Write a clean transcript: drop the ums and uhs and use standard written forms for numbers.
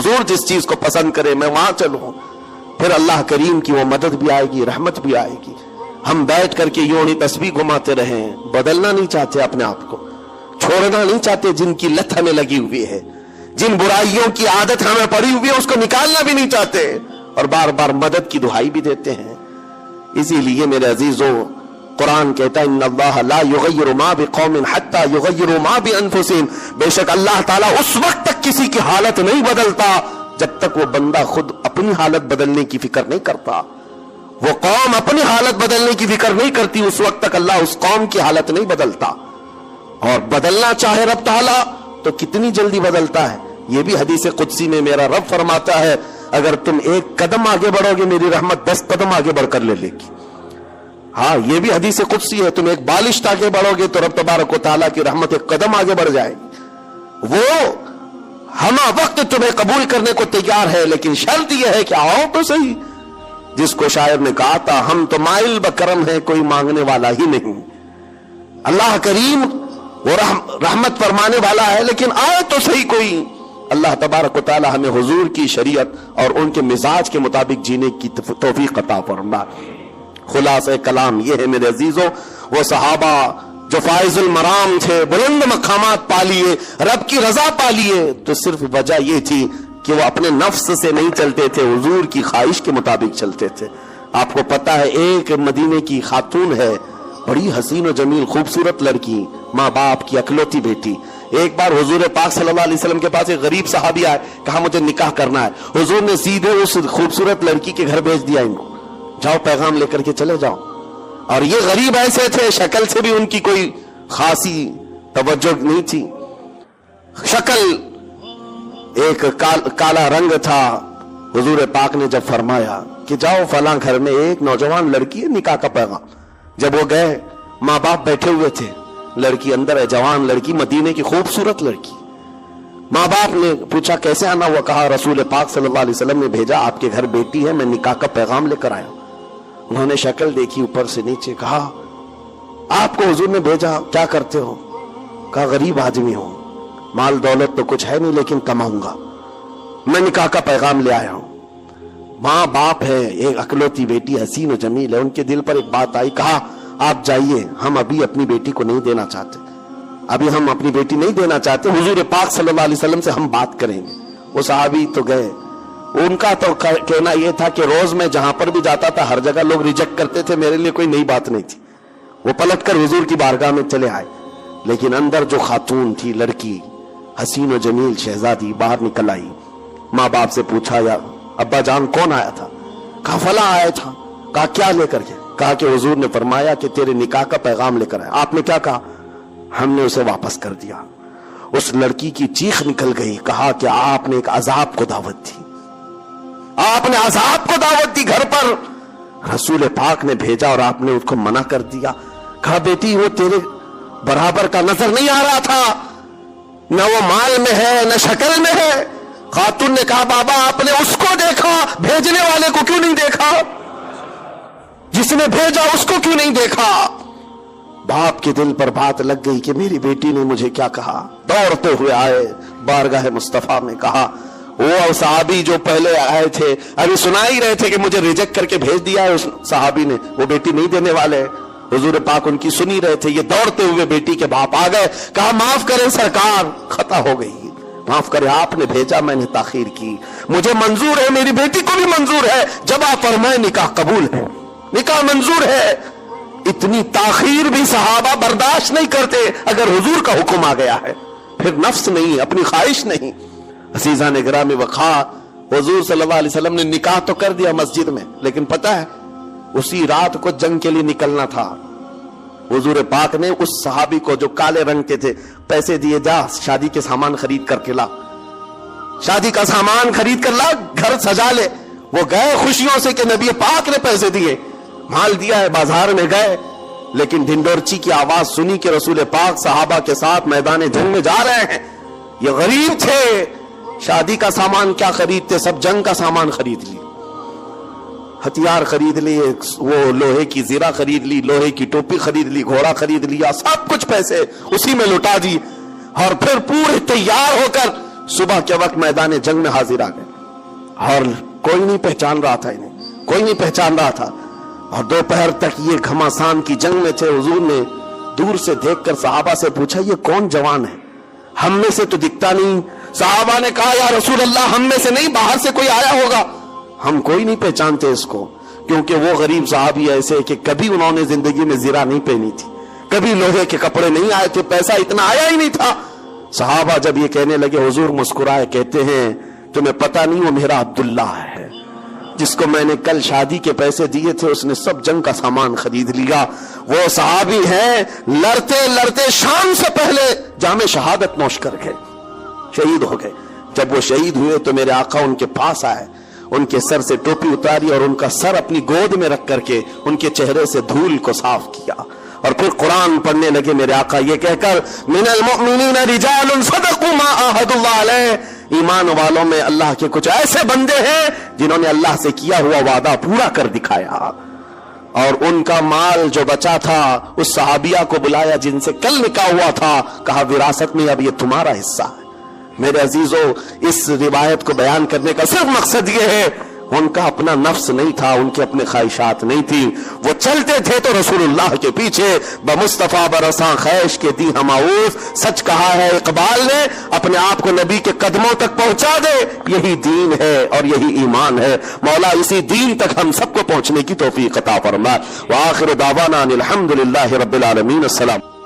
حضور جس چیز کو پسند کرے میں وہاں چلوں، پھر اللہ کریم کی وہ مدد بھی آئے گی، رحمت بھی آئے گی۔ ہم بیٹھ کر کے یوں نہیں تسبیح گھماتے رہیں، بدلنا نہیں چاہتے اپنے آپ کو، چھوڑنا نہیں چاہتے جن کی لت ہمیں لگی ہوئی ہے، جن برائیوں کی عادت ہمیں پڑی ہوئی ہے اس کو نکالنا بھی نہیں چاہتے، اور بار بار مدد کی دعائی بھی دیتے ہیں۔ اسی لیے میرے عزیزوں، قرآن کہتا ہے ان اللہ لا یغیر ما بقوم حتی یغیروا ما بانفسہم، بے شک اللہ تعالیٰ اس وقت تک کسی کی حالت نہیں بدلتا جب تک وہ بندہ خود اپنی حالت بدلنے کی فکر نہیں کرتا، وہ قوم اپنی حالت بدلنے کی فکر نہیں کرتی، اس وقت تک اللہ اس قوم کی حالت نہیں بدلتا۔ اور بدلنا چاہے رب تعالیٰ تو کتنی جلدی بدلتا ہے، یہ بھی حدیث قدسی میں میرا رب فرماتا ہے اگر تم ایک قدم آگے بڑھو گے میری رحمت 10 قدم آگے بڑھ کر لے لے گی۔ ہاں یہ بھی حدیث قدسی ہے، تم ایک بالشت آگے بڑھو گے تو رب تبارک و تعالیٰ کی رحمت ایک قدم آگے بڑھ جائے گی۔ وہ ہمہ وقت تمہیں قبول کرنے کو تیار ہے، لیکن شرط یہ ہے کہ آؤ تو صحیح۔ جس کو شاعر نے کہا تھا ہم تو مائل بکرم ہے کوئی مانگنے والا ہی نہیں، اللہ کریم وہ رحمت فرمانے والا ہے، لیکن آئے تو صحیح کوئی۔ اللہ تبارک و تعالی ہمیں حضور کی شریعت اور ان کے مزاج کے مطابق جینے کی توفیق عطا فرمائے۔ خلاصہ کلام یہ ہے میرے عزیزوں، وہ صحابہ جو فائز المرام تھے، بلند مقامات پا لیے، رب کی رضا پا لیے، تو صرف وجہ یہ تھی کہ وہ اپنے نفس سے نہیں چلتے تھے، حضور کی خواہش کے مطابق چلتے تھے۔ آپ کو پتا ہے ایک مدینے کی خاتون ہے، بڑی حسین و جمیل خوبصورت لڑکی، ماں باپ کی اکلوتی بیٹی۔ ایک بار حضور پاک صلی اللہ علیہ وسلم کے پاس ایک غریب صحابی آئے، کہا مجھے نکاح کرنا ہے۔ حضور نے سیدھے اس خوبصورت لڑکی کے گھر بھیج دیا، ان کو جاؤ پیغام لے کر کے چلے جاؤ۔ اور یہ غریب ایسے تھے، شکل سے بھی ان کی کوئی خاصی توجہ نہیں تھی، شکل ایک کالا رنگ تھا۔ حضور پاک نے جب فرمایا کہ جاؤ فلاں گھر میں ایک نوجوان لڑکی ہے، نکاح کا پیغام۔ جب وہ گئے، ماں باپ بیٹھے ہوئے تھے، لڑکی اندر ہے، جوان لڑکی، مدینے کی خوبصورت لڑکی۔ ماں باپ نے پوچھا کیسے آنا ہوا، کہا رسول پاک صلی اللہ علیہ وسلم نے بھیجا، آپ کے گھر بیٹی ہے، میں نکاح کا پیغام لے کر آیا۔ انہوں نے شکل دیکھی اوپر سے نیچے، کہا آپ کو حضور نے بھیجا، کیا کرتے ہو؟ کہا غریب آدمی ہوں، مال دولت تو کچھ ہے نہیں لیکن کماؤں گا، میں نکاح کا پیغام لے آیا ہوں۔ ماں باپ ہے، ایک اکلوتی بیٹی حسین و جمیل ہے، ان کے دل پر ایک بات آئی، کہا آپ جائیے، ہم ابھی اپنی بیٹی کو نہیں دینا چاہتے، ابھی ہم اپنی بیٹی نہیں دینا چاہتے، حضور پاک صلی اللہ علیہ وسلم سے ہم بات کریں گے۔ وہ صحابی تو گئے، ان کا تو کہنا یہ تھا کہ روز میں جہاں پر بھی جاتا تھا ہر جگہ لوگ ریجیکٹ کرتے تھے، میرے لیے کوئی نئی بات نہیں تھی۔ وہ پلٹ کر حضور کی بارگاہ میں چلے آئے، لیکن اندر جو خاتون تھی، لڑکی حسین و جمیل شہزادی، باہر نکل آئی۔ ماں باپ سے پوچھا یا ابا جان کون آیا تھا؟ کہا فلاں آیا تھا۔ کہا کیا لے کر کے؟ کہا کہ حضور نے فرمایا کہ تیرے نکاح کا پیغام لے کر آیا۔ آپ نے کیا کہا؟ ہم نے اسے واپس کر دیا۔ اس لڑکی کی چیخ نکل گئی، کہا کہ آپ نے ایک عذاب کو دعوت دی، آپ نے عذاب کو دعوت دی گھر پر، رسول پاک نے بھیجا اور آپ نے اس کو منع کر دیا۔ کہا بیٹی وہ تیرے برابر کا نظر نہیں آ رہا تھا، نہ وہ مال میں ہے نہ شکل میں ہے۔ خاتون نے کہا بابا آپ نے اس کو دیکھا، بھیجنے والے کو کیوں نہیں دیکھا؟ جس نے بھیجا اس کو کیوں نہیں دیکھا؟ باپ کے دل پر بات لگ گئی کہ میری بیٹی نے مجھے کیا کہا۔ دوڑتے ہوئے آئے بارگاہ مصطفیٰ میں، کہا وہ صحابی جو پہلے آئے تھے ابھی سنا ہی رہے تھے کہ مجھے ریجیکٹ کر کے بھیج دیا ہے اس صحابی نے، وہ بیٹی نہیں دینے والے۔ حضور پاک ان کی سنی رہے تھے، یہ دوڑتے ہوئے بیٹی کے باپ آ گئے، کہا معاف کریں سرکار، خطا ہو گئی، معاف کریں، آپ نے بھیجا میں نے تاخیر کی، مجھے منظور ہے، میری بیٹی کو بھی منظور ہے، جب آپ فرمائیں نکاح قبول ہے، نکاح منظور ہے۔ اتنی تاخیر بھی صحابہ برداشت نہیں کرتے اگر حضور کا حکم آ گیا ہے، پھر نفس نہیں، اپنی خواہش نہیں۔ عزیزان گرامی وقار، حضور صلی اللہ علیہ وسلم نے نکاح تو کر دیا مسجد میں، لیکن پتہ ہے اسی رات کو جنگ کے لیے نکلنا تھا۔ حضور پاک نے اس صحابی کو جو کالے رنگ کے تھے پیسے دیے، جا شادی کے سامان خرید کر کے لا، شادی کا سامان خرید کر لا، گھر سجا لے۔ وہ گئے خوشیوں سے کہ نبی پاک نے پیسے دیے، مال دیا ہے، بازار میں گئے، لیکن ڈھنڈورچی کی آواز سنی کہ رسول پاک صحابہ کے ساتھ میدان جنگ میں جا رہے ہیں۔ یہ غریب تھے، شادی کا سامان کیا خریدتے، سب جنگ کا سامان خرید لی، ہتھیار خرید لیے، وہ لوہے کی زرہ خرید لی، لوہے کی ٹوپی خرید لی، گھوڑا خرید لیا، سب کچھ پیسے اسی میں لٹا دی، اور پھر پورے تیار ہو کر صبح کے وقت میدان جنگ میں حاضر آ گئے اور کوئی نہیں پہچان رہا تھا انہیں، کوئی نہیں پہچان رہا تھا، اور دوپہر تک یہ گھمسان کی جنگ میں تھے۔ حضور نے دور سے دیکھ کر صحابہ سے پوچھا یہ کون جوان ہے، ہم میں سے تو دکھتا نہیں۔ صحابہ نے کہا یا رسول اللہ ہم میں سے نہیں، باہر سے کوئی آیا ہوگا، ہم کوئی نہیں پہچانتے اس کو، کیونکہ وہ غریب صحابی ایسے کہ کبھی انہوں نے زندگی میں زرہ نہیں پہنی تھی، کبھی لوہے کے کپڑے نہیں آئے تھے، پیسہ اتنا آیا ہی نہیں تھا۔ صحابہ جب یہ کہنے لگے حضور مسکرائے، کہتے ہیں تمہیں پتہ نہیں وہ میرا عبداللہ ہے جس کو میں نے کل شادی کے پیسے دیے تھے، اس نے سب جنگ کا سامان خرید لیا۔ وہ صحابی ہیں لڑتے لڑتے شام سے پہلے جام شہادت نوش کر گئے، شہید ہو گئے۔ جب وہ شہید ہوئے تو میرے آقا ان کے پاس آئے، ان کے سر سے ٹوپی اتاری اور ان کا سر اپنی گود میں رکھ کر کے ان کے چہرے سے دھول کو صاف کیا، اور پھر قرآن پڑھنے لگے میرے آقا یہ کہہ کر من المؤمنین رجال صدقوا ما عاهدوا اللہ علیہ، ایمان والوں میں اللہ کے کچھ ایسے بندے ہیں جنہوں نے اللہ سے کیا ہوا وعدہ پورا کر دکھایا۔ اور ان کا مال جو بچا تھا اس صحابیہ کو بلایا جن سے کل نکاح ہوا تھا، کہا وراثت میں اب یہ تمہارا حصہ ہے۔ میرے عزیزو، اس روایت کو بیان کرنے کا صرف مقصد یہ ہے ان کا اپنا نفس نہیں تھا، ان کے اپنے خواہشات نہیں تھی، وہ چلتے تھے تو رسول اللہ کے پیچھے بمصطفیٰ برساں خیش کے دی ہماؤس۔ سچ کہا ہے اقبال نے، اپنے آپ کو نبی کے قدموں تک پہنچا دے، یہی دین ہے اور یہی ایمان ہے۔ مولا اسی دین تک ہم سب کو پہنچنے کی توفیق عطا فرما۔ وآخر دعوانا ان الحمدللہ رب العالمین۔ السلام۔